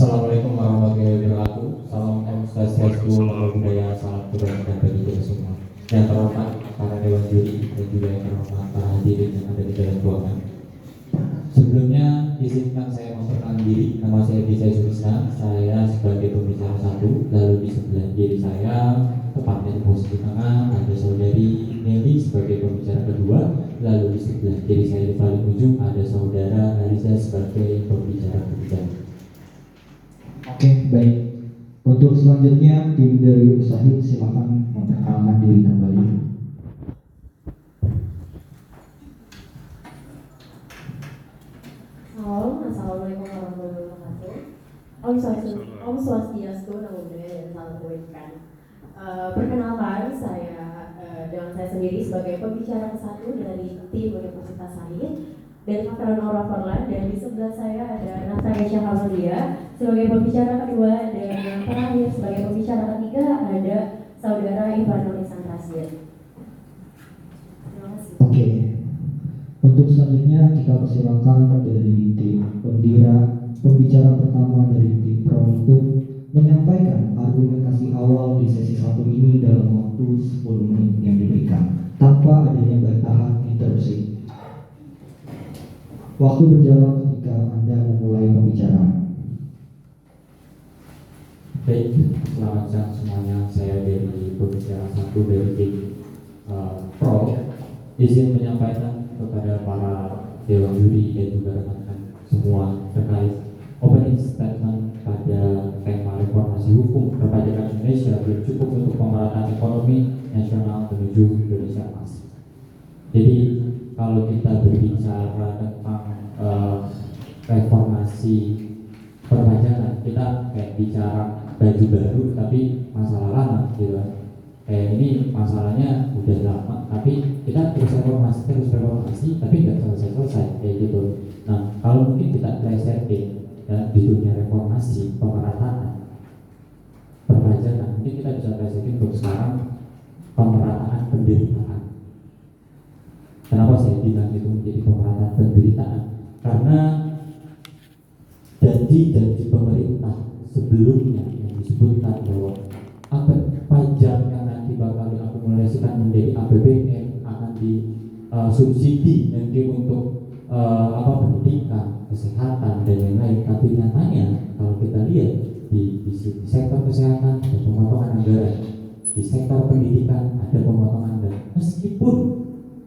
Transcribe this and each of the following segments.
Assalamualaikum warahmatullahi wabarakatuh. Salam Om Swastiastu, Namo Buddhaya, salam kebaikan bagi kita semua. Yang terhormat para dewan juri dan juga yang terhormat para hadirin yang ada di dalam ruangan. Sebelumnya izinkan saya memperkenalkan diri. Nama saya Bisa Surisna. Saya sebagai pembicara satu. Lalu di sebelah kiri saya, tepatnya di posisi tengah, ada saudari Nelly sebagai pembicara kedua. Lalu di sebelah kiri saya di paling ujung ada saudara Ariza sebagai pembicara ketiga. Oke, baik. Untuk selanjutnya tim dari Usahid silakan memperkenalkan diri kembali. Halo, Assalamualaikum warahmatullahi wabarakatuh. Om Swastiastu, Namo Buddhaya, dan salam kebaikan. Perkenalkan, dengan saya sendiri sebagai pembicara ke-1 dari tim Universitas Syahid dan Makaran Aura Forlan, dan di sebelah saya ada Natasha Hamadia sebagai pembicara kedua, dan yang terakhir sebagai pembicara ketiga ada saudara Ivan Nurisan Rasid. Terima kasih. Oke. Untuk selanjutnya kita persilakan dari tim pembicara pertama dari tim Pro untuk menyampaikan argumentasi awal di sesi 1 ini dalam waktu 10 menit yang diberikan tanpa adanya bantahan interupsi. Waktu berjalan ketika Anda memulai pembicaraan. Baik, selamat siang semuanya. Saya dari pembicara satu dari tim Pro. Izin menyampaikan kepada para dewan juri dan juga rekan-rekan semua terkait opening statement pada tema reformasi hukum perpajakan Indonesia belum cukup untuk pemerataan ekonomi nasional menuju Indonesia Emas. Jadi kalau kita berbicara tentang reformasi perpajakan, kita kayak bicara baju baru tapi masalah lama gitu. Kayak ini masalahnya udah lama tapi kita terus reformasi tapi nggak selesai kayak gitu. Nah, kalau mungkin kita plesetin ya, di dunia reformasi pemerataan perpajakan, mungkin kita bisa plesetin untuk sekarang pemerataan penderitaan. Kenapa saya bilang itu menjadi pemerataan penderitaan? Karena janji-janji pemerintah sebelumnya yang disebutkan bahwa pajak yang nanti bakal diakumulasikan menjadi APBN akan disubsidi nanti untuk pendidikan, kesehatan dan lain-lain. Tapi nyatanya kalau kita lihat di sektor kesehatan ada pemotongan anggaran, di sektor pendidikan ada pemotongan anggaran. Meskipun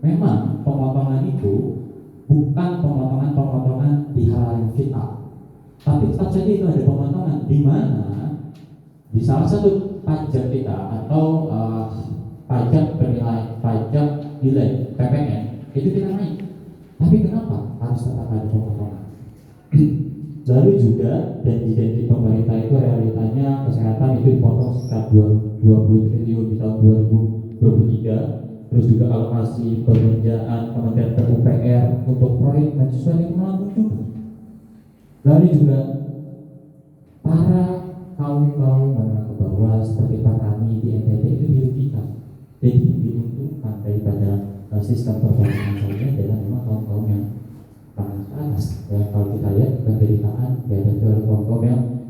memang pemotongan itu bukan pemotongan di hal yang vital, tapi tetap saja itu ada pemotongan di mana di salah satu pajak kita atau pajak nilai PPN itu kita naik. Tapi kenapa harus tetap ada pemotongan? Lalu juga janji-janji pemerintah itu realitanya kesehatan itu dipotong sekitar 20 triliun di tahun 2023. Terus juga alokasi pekerjaan Kementerian PUPR untuk proyek mahasiswa itu melambung juga. Lalu juga para kaum menengah ke bawah seperti petani di NTT itu dirugikan. Jadi diuntungkan daripada sistem perpajakan saja adalah memang kaum yang menengah ke atas. Ya, kalau kita lihat penderitaan ya dan juga kaum yang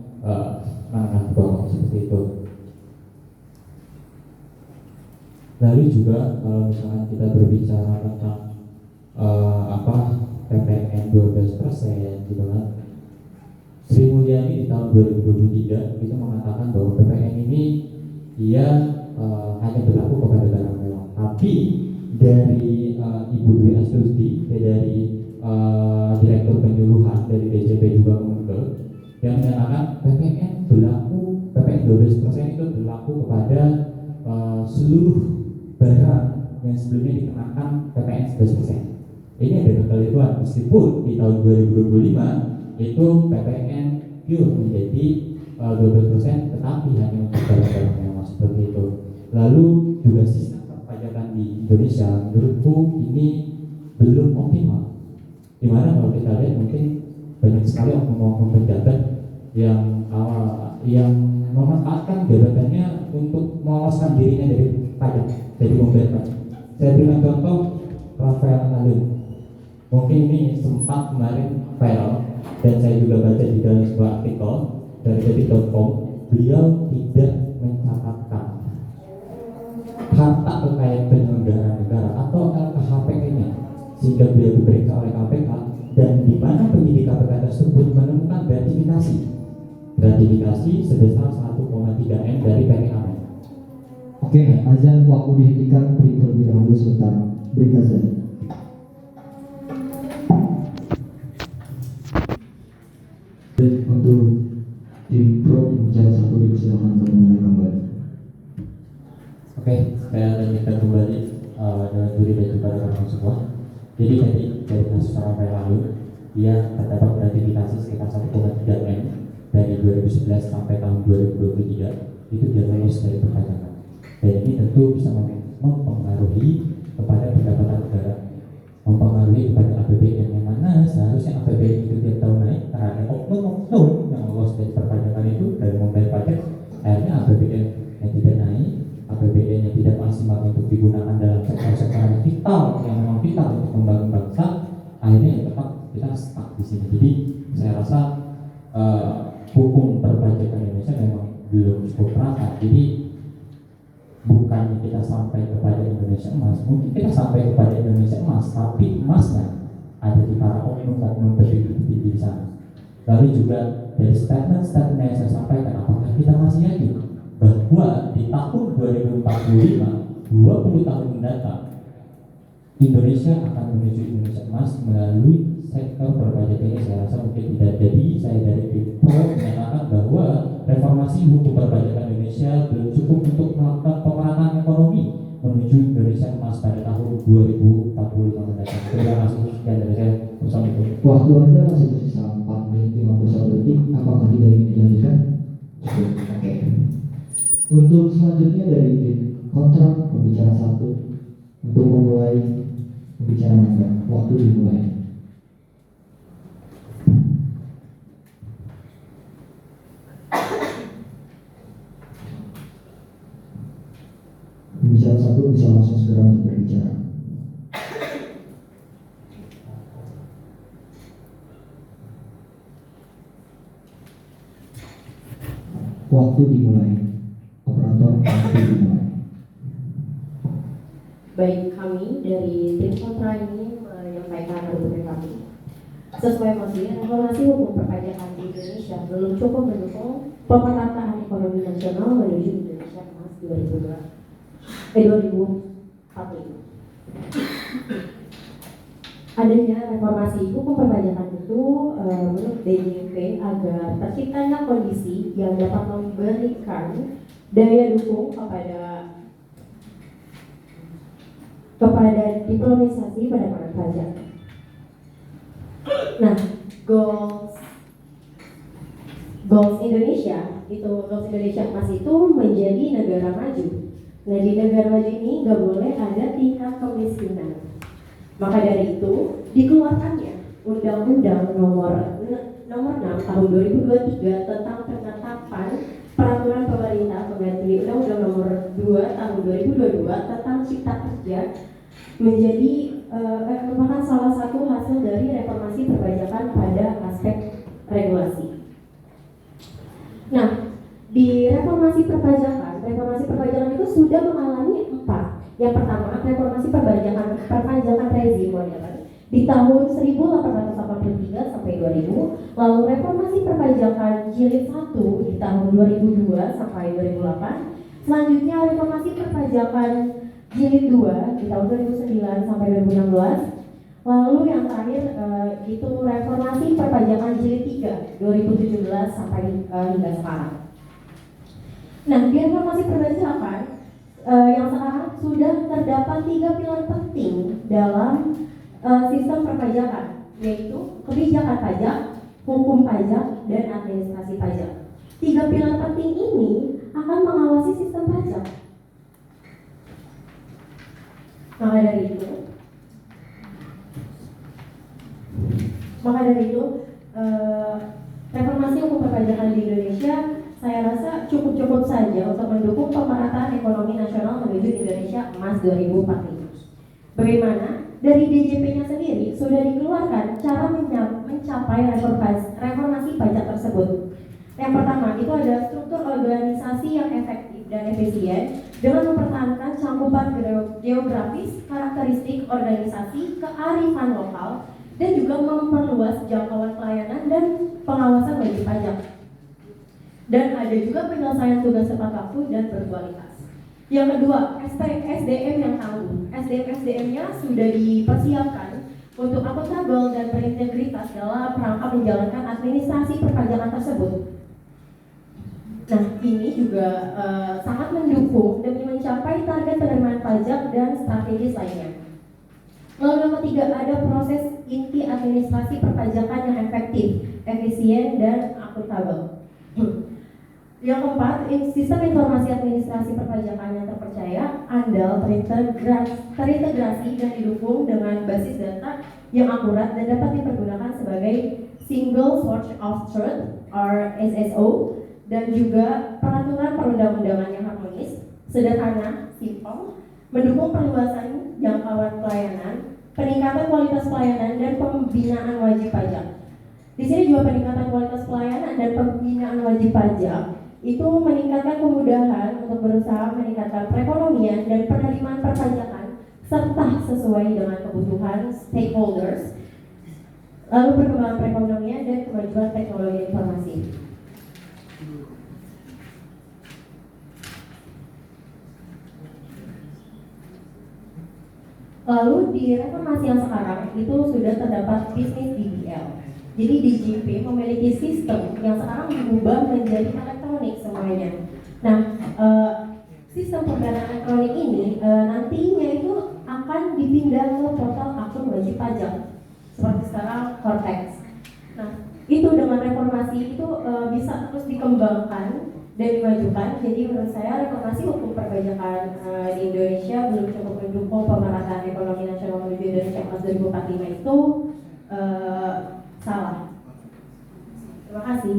menengah ke bawah seperti itu. Lalu juga kalau misalkan kita berbicara tentang PPN 12% gitu kan, Sri Mulyani di tahun 2023 itu mengatakan bahwa PPN ini dia hanya berlaku kepada barang mewah. Tapi dari Ibu Dwi Astuti dari Direktur Penyuluhan dari DJP juga Kemenkel yang menyatakan PPN 12% itu berlaku kepada seluruh barang yang sebelumnya dikenakan PPN 11%. Ini ada ketentuan meskipun di tahun 2025 itu PPN pure menjadi 12%, tetapi hanya untuk barang-barang mewah seperti itu. Lalu juga sistem perpajakan di Indonesia menurutku ini belum optimal. Dimana kalau kita lihat mungkin banyak sekali oknum-oknum pejabat yang memanfaatkan jabatannya untuk meloloskan dirinya dari pajak, dari pembayar pajak. Saya berikan contoh Rafael Alun. Mungkin ini sempat kemarin viral dan saya juga baca di dalam sebuah artikel dari detik.com, beliau tidak mencatatkan harta kekayaan penyelenggara negara atau LKHPN-nya, sehingga beliau diperiksa oleh KPK, dan di mana penyidik KPK tersebut menemukan gratifikasi sebesar 1,3 M dari PT Amen. Oke, azan waktu dihentikan, beri terlebih dahulu sebentar. Beri azan. Untuk tim pro bicara satu dipersilakan untuk mulai kembali. Oke, saya lanjutkan kembali dengan Juri dan juga rekan semua. Jadi dari kasus Rampai lalu, dia terdapat gratifikasi sekitar 1,3 M dari 2011 sampai tahun 2023, itu dia lolos dari perpajakan. Dan ini tentu bisa mempengaruhi kepada pendapatan negara, mempengaruhi kepada APBN, yang mana seharusnya APBN itu tiap tahun naik karena ada oknum-oknum yang lolos dari perpajakan itu dari membayar pajak. Akhirnya APBN yang tidak naik, APBN yang tidak maksimal untuk digunakan dalam sektor-sektor yang vital, yang memang vital untuk membangun bangsa, akhirnya ya tetap kita stuck di sini. Jadi saya rasa hukum perpajakan Indonesia memang belum cukup rata. Jadi bukan kita sampai kepada Indonesia emas, mungkin kita sampai kepada Indonesia emas, tapi emasnya ada di para oknum-oknum petinggi di sana. Lalu juga dari statement-statement yang saya sampaikan, apakah kita masih yakin bahwa di tahun 2045, 20 tahun mendatang, Indonesia akan menuju Indonesia emas melalui sektor perpajakan ini? Saya rasa mungkin tidak. Jadi saya dari Pro menyatakan bahwa reformasi hukum perpajakan Indonesia belum cukup untuk melakukan pemerataan ekonomi menuju Indonesia emas pada tahun 2045 mendatang. Terima kasih, sekian dari saya. Wassalamualaikum. Waktu Anda masih tersisa 4 menit 51 detik. Apakah tidak ingin dilanjutkan? Cukup. Oke. Untuk selanjutnya dari tim kontrak pembicara 1 untuk memulai pembicaraan Anda. Waktu dimulai. Pembicara 1 bisa langsung segera untuk berbicara. Waktu dimulai. Operator, waktu dimulai. Baik, kami dari tim kontra ini menyampaikan argumen kami. Sesuai mosi, reformasi hukum perpajakan di Indonesia belum cukup mendukung pemerataan ekonomi nasional menuju Indonesia emas 2045. Adanya reformasi hukum perpajakan itu menurut DJP agar terciptanya kondisi yang dapat memberikan daya dukung kepada diplomatisasi pendapat pajak. Nah, goals Indonesia emas itu menjadi negara maju. Nah, di negara maju ini nggak boleh ada tingkat kemiskinan. Maka dari itu dikeluarkannya Undang-Undang nomor 6 tahun 2023 tentang penetapan peraturan pemerintah pengganti Undang-Undang nomor 2 tahun 2022 tentang Cipta Kerja menjadi merupakan salah satu hasil dari reformasi perpajakan pada aspek regulasi. Nah, di reformasi perpajakan itu sudah mengalami 4. Yang pertama, reformasi perpajakan rezim modern di tahun 1883 sampai 2000, lalu reformasi perpajakan jilid 1 di tahun 2002 sampai 2008, selanjutnya reformasi perpajakan jilid 2 di tahun 2009 sampai 2016, lalu yang terakhir itu reformasi perpajakan jilid 3 2017 sampai hingga sekarang. Nah, di reformasi perpajakan yang sekarang sudah terdapat 3 pilar penting dalam sistem perpajakan, yaitu kebijakan pajak, hukum pajak, dan administrasi pajak. 3 pilar penting ini akan mengawasi sistem pajak. Maka dari itu reformasi hukum perpajakan di Indonesia saya rasa cukup saja untuk mendukung pemerataan ekonomi nasional menuju Indonesia emas 2045. Bagaimana? Dari DJP-nya sendiri sudah dikeluarkan cara mencapai reformasi pajak tersebut. Yang pertama itu ada struktur organisasi yang efektif dan efisien dengan mempertahankan cakupan geografis, karakteristik organisasi, kearifan lokal, dan juga memperluas jangkauan pelayanan dan pengawasan wajib pajak. Dan ada juga penyelesaian tugas tepat waktu dan berkualitas. Yang kedua, SDM yang tangguh. SDM-nya sudah dipersiapkan untuk akuntabel dan berintegritas dalam rangka menjalankan administrasi perpajakan tersebut. Nah, ini juga sangat mendukung demi mencapai target penerimaan pajak dan strategis lainnya. Lalu yang ketiga, ada proses inti administrasi perpajakan yang efektif, efisien, dan akuntabel. Yang keempat, sistem informasi administrasi perpajakan yang terpercaya, andal, terintegrasi dan didukung dengan basis data yang akurat dan dapat dipergunakan sebagai single source of truth or SSO, dan juga peraturan perundang-undangan yang harmonis, sederhana, simpel, mendukung perluasan jangkauan pelayanan, peningkatan kualitas pelayanan, dan pembinaan wajib pajak. Di sini juga peningkatan kualitas pelayanan dan pembinaan wajib pajak itu meningkatkan kemudahan untuk berusaha meningkatkan perekonomian dan penerimaan perpajakan serta sesuai dengan kebutuhan stakeholders, lalu perkembangan perekonomian dan kemajuan teknologi informasi. Lalu di reformasi yang sekarang itu sudah terdapat bisnis DBL. Jadi DJP memiliki sistem yang sekarang diubah menjadi elektronik semuanya. Nah, sistem pembayaran elektronik ini nantinya itu akan dipindah ke portal akun wajib pajak seperti sekarang Cortex. Nah, itu dengan reformasi itu bisa terus dikembangkan dan dimajukan. Jadi menurut saya reformasi hukum perpajakan di Indonesia belum cukup mendukung pemerataan ekonomi nasional menuju Indonesia Emas 2045 itu salah. Terima kasih.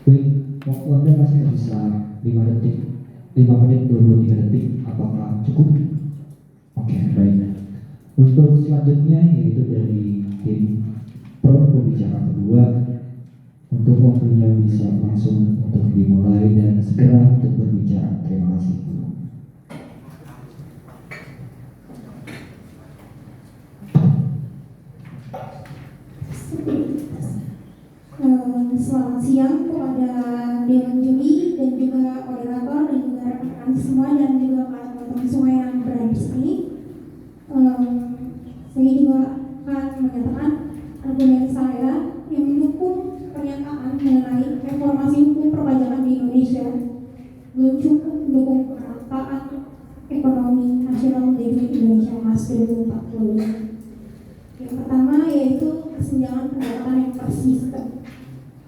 Baik, waktu Anda masih tersisa 5 menit 23 detik. Apakah cukup? Oke, baik. Untuk selanjutnya yaitu dari tim pembicara kedua, untuk waktunya bisa langsung untuk dimulai dan segera untuk berbicara. Terima kasih. Selamat siang kepada Dewan Juri dan juga moderator dan juga rekan-rekan semua dan juga para teman-teman semua yang berada di sini. Saya juga akan menyatakan argumen saya yang mendukung pernyataan mengenai reformasi hukum perpajakan di Indonesia belum cukup mendukung pemerataan ekonomi nasional menuju Indonesia Emas 2045. Yang pertama yaitu kesenjangan pendapatan yang persisten,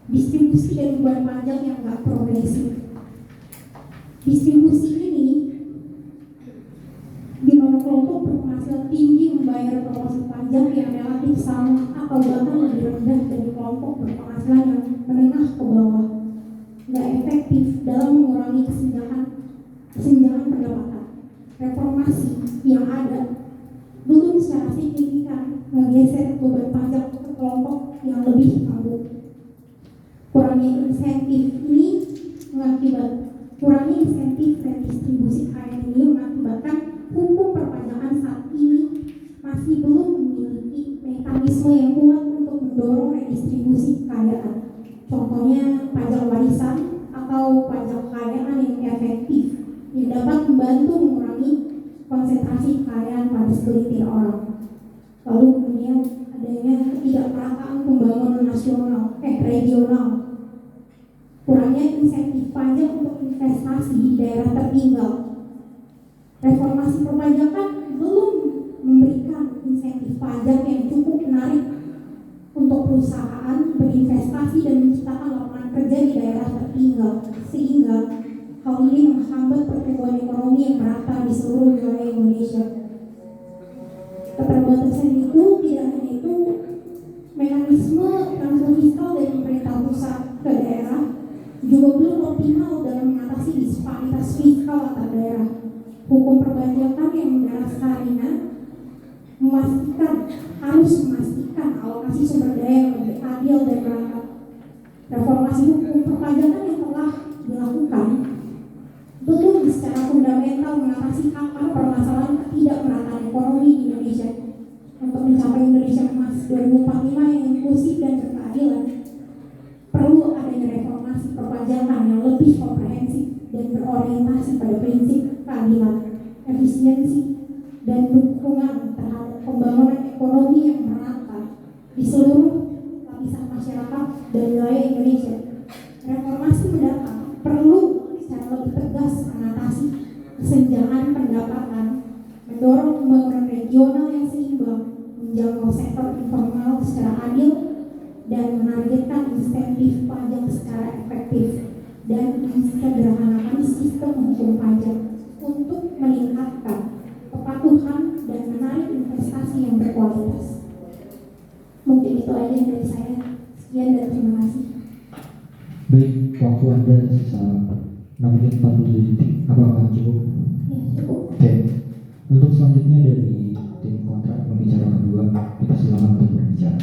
distribusi dan beban pajak yang nggak progresif. Distribusi ini di mana kelompok berpenghasilan tinggi membayar proporsi pajak yang relatif sama atau bahkan lebih rendah dari kelompok berpenghasilan yang menengah ke bawah, nggak efektif dalam mengurangi kesenjangan pendapatan. Reformasi yang ada belum secara signifikan menggeser beban pajak ke kelompok yang lebih mampu. Kurangnya insentif redistribusi kekayaan ini mengakibatkan hukum perpajakan saat ini masih belum memiliki mekanisme yang kuat untuk mendorong redistribusi kekayaan. Contohnya pajak warisan atau pajak kekayaan yang efektif yang dapat membantu mengurangi konsentrasi kekayaan pada segelintir orang. Lalu kemudian adanya ketidakmerataan pembangunan regional, kurangnya insentif pajak untuk investasi di daerah tertinggal. Reformasi perpajakan belum memberikan insentif pajak yang cukup menarik untuk perusahaan berinvestasi dan menciptakan lapangan kerja di daerah tertinggal, sehingga hal ini menghambat pertumbuhan ekonomi yang merata di seluruh wilayah Indonesia. Keterbatasan itu tidak hanya itu, mekanisme transfer fiskal dari pemerintah pusat ke daerah juga belum optimal dalam mengatasi disparitas fiskal antar daerah. Hukum perpajakan yang mendasarinya harus memastikan alokasi sumber daya yang lebih adil dan merata. Reformasi 2045 yang inklusif dan berkeadilan, perlu adanya reformasi perpajakan yang lebih komprehensif dan berorientasi pada prinsip keadilan, efisiensi, dan dukungan terhadap pembangunan ekonomi yang merata di seluruh lapisan masyarakat dan wilayah Indonesia. Reformasi mendatang perlu secara lebih tegas mengatasi kesenjangan pendapatan, mendorong pembangunan regional yang seimbang, menjangkau sektor informal secara adil, dan menargetkan insentif pajak secara efektif, dan mensederhanakan sistem hukum pajak untuk meningkatkan kepatuhan dan menarik investasi yang berkualitas. Mungkin itu aja yang dari saya. Sekian dan terima kasih. Baik, waktu Anda sisa 6 menit 47 detik. Apakah cukup? Ya, cukup. Oke. Untuk selanjutnya dari tim kontrak pembicara kedua, kita silakan untuk berbicara.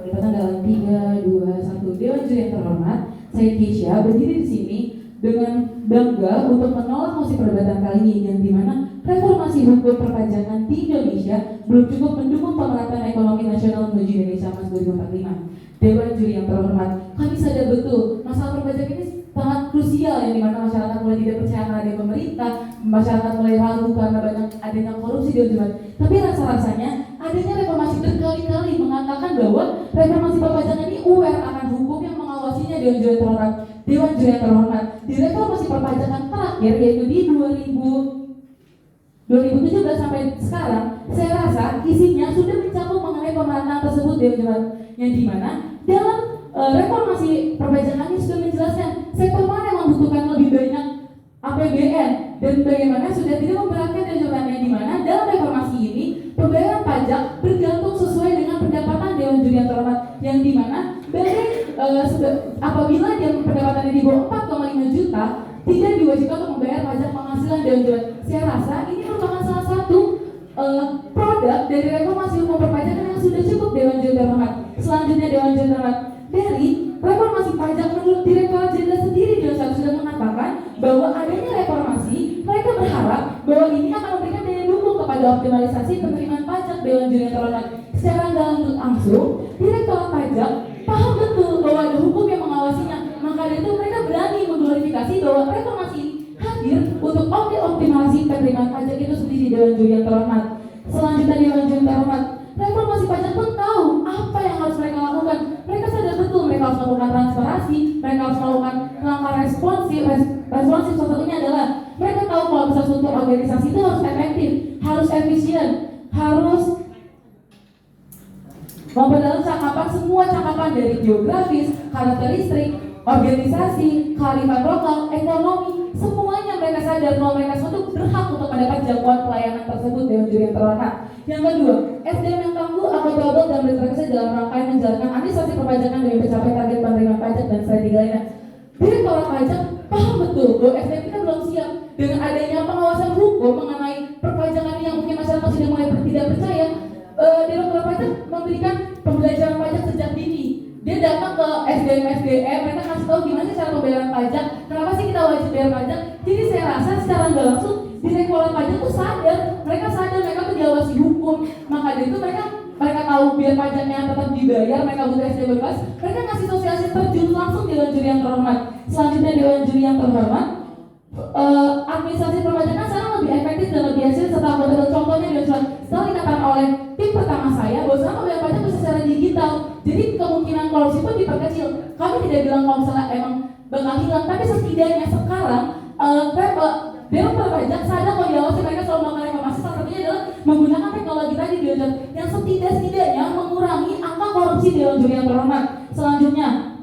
Kita dalam 3, 2, 1. Dewan Juri yang terhormat, saya Keisha berdiri di sini dengan bangga untuk menolak mosi perdebatan kali ini, yang dimana reformasi hukum perpajakan di Indonesia belum cukup mendukung pemerataan ekonomi nasional menuju Indonesia Emas 2045. Dewan Juri yang terhormat, kami sadar betul masalah perpajakan ini sangat krusial, yang dimana masyarakat mulai tidak percaya pada pemerintah, masyarakat mulai ragu karena banyak adanya korupsi di ujung. Tapi rasa-rasanya adanya reformasi berkali-kali mengatakan bahwa reformasi perpajakan ini aware akan hukum yang mengawasinya. Dewan Juri yang terhormat, Dewan Juri yang terhormat, di reformasi perpajakan terakhir yaitu di 2017 sampai sekarang, saya rasa isinya sudah mencakup mengenai pemerataan tersebut, Dewan Juri, yang dimana dalam reformasi perpajakan ini sudah menjelaskan sektor mana yang membutuhkan lebih banyak APBN dan bagaimana sudah tidak memberatkan Dewan, yang dimana dalam reformasi ini pembayaran pajak bergantung sesuai dengan pendapatan Dewan Juri yang terhormat, yang dimana dari apabila dia pendapatannya di bawah 4,5 juta tidak diwajibkan untuk membayar pajak penghasilan Dewan Juri. Saya rasa ini merupakan salah satu produk dari reformasi hukum perpajakan yang sudah cukup, Dewan Juri terhormat. Selanjutnya, Dewan Juri terhormat, dari reformasi pajak menurut Direktorat Jenderal sendiri, Dewan sudah mengatakan bahwa adanya reformasi, mereka berharap bahwa ini akan memberikan daya dukung kepada optimalisasi penerimaan pajak, Dewan Juri terhormat. Secara langsung, Direktorat Pajak paham betul bahwa ada hukum yang mengawasinya, maka dari itu mereka berani mengglorifikasi bahwa reformasi ini hadir untuk optimalisasi penerimaan pajak itu sendiri, Dewan Juri yang terhormat. Selanjutnya, Dewan Juri terhormat, reformasi pajak pun tahu apa yang harus mereka lakukan. Mereka sadar betul mereka harus melakukan transparansi, mereka harus melakukan langkah responsif. Salah satunya adalah mereka tahu kalau bisa suatu organisasi itu harus efektif, harus efisien, harus memperdalam cakapan, semua cakapan dari geografis, karakteristik, organisasi, kearifan lokal, ekonomi, semuanya mereka sadar bahwa mereka suatu berhak untuk mendapat jangkauan pelayanan tersebut, Dewan Juri yang terhormat. Yang kedua, SDM yang tangguh, akuntabel, dan bertanggung dalam rangkaian menjalankan administrasi perpajakan demi mencapai target penerimaan pajak dan strategi lainnya. Direktorat Pajak paham betul bahwa SDM kita belum siap dengan adanya pengawasan hukum mengenai perpajakan yang mungkin masyarakat sudah mulai tidak percaya. Direktorat Pajak memberikan pembelajaran pajak sejak dini. Dia datang ke SDM, mereka kasih tahu gimana sih cara pembayaran pajak, kenapa sih kita wajib bayar pajak. Jadi saya rasa secara nggak langsung Direktorat Pajak tuh sadar, mereka tuh diawasi hukum, maka dari itu mereka tahu biar pajaknya tetap dibayar, mereka butuh SDM bebas, mereka ngasih sosialisasi terjun langsung Dewan Juri yang terhormat. Selanjutnya, Dewan Juri yang terhormat, administrasi perpajakan sekarang lebih efektif dan lebih hasil setelah akuntabel. Contohnya setelah dikatakan oleh tim pertama saya bahwa sekarang pembayaran pajak bisa secara digital, jadi kemungkinan korupsi pun diperkecil. Kami tidak bilang kalau misalnya emang bakal hilang, tapi setidaknya sekarang Dewan Pajak sadar kalau diawasi mereka selalu melakukan reformasi. Salah satunya adalah menggunakan teknologi tadi, Dewan, yang setidaknya mengurangi angka korupsi, Dewan Juri yang terhormat. Selanjutnya,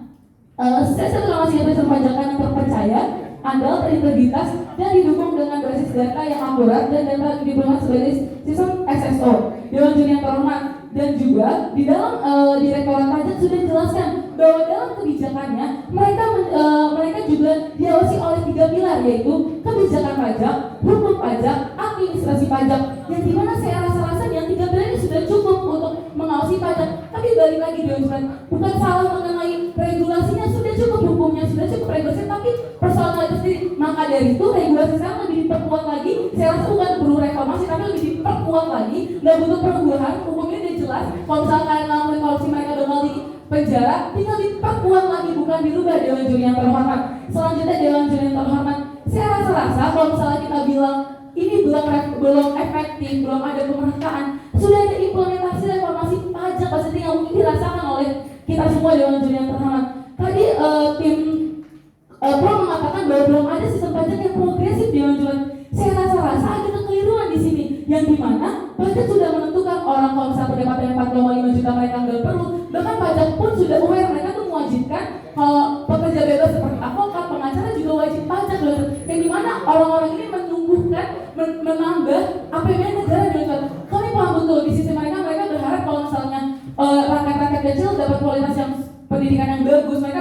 saya reklamasi perpajakan yang terpercaya, andal, terintegritas, dan didukung dengan basis data yang akurat dan data diplomat sebagai sistem SSO. Dewan Juri yang terhormat, dan juga di dalam Direktorat Pajak sudah dijelaskan bahwa dalam kebijakannya mereka juga diawasi oleh 3 pilar, yaitu kebijakan pajak, hukum pajak, administrasi pajak, yang dimana saya rasa yang 3 pilar ini sudah cukup untuk mengawasi pajak. Tapi balik lagi, Dewan, bukan salah mengenai regulasinya, sudah cukup hukumnya, sudah cukup regulasi, tapi persoalan itu sendiri. Maka dari itu regulasi sekarang lebih diperkuat lagi. Saya rasa bukan perlu reformasi, tapi lebih diperkuat lagi, nggak butuh perubahan, hukumnya udah jelas. Kalau misalnya kalian ngelakuin korupsi mereka bakal di penjara, tinggal diperkuat lagi, bukan dirubah. Dewan Juri yang terhormat. Selanjutnya Dewan Juri yang terhormat, saya rasa kalau misalnya kita bilang ini belum efektif, belum ada pemerintah, sudah ada implementasi reformasi pajak, pasti tinggal mungkin dirasakan oleh kita semua Dewan Juri yang terhormat. Tadi tim Pro mengatakan bahwa belum ada sistem pajak yang progresif Dewan Juri. Saya rasa ada kekeliruan di sini, yang dimana pajak sudah menentukan orang kalau misalnya pendapatan 4,5 juta mereka nggak perlu, bahkan pajak pun sudah aware, mereka tuh mewajibkan kalau pekerja bebas seperti advokat, pengacara juga wajib pajak, yang dimana orang-orang ini menumbuhkan, menambah APBN negara. Kami paham betul di sisi mereka berharap kalau misalnya rakyat-rakyat kecil dapat kualitas yang pendidikan yang bagus, mereka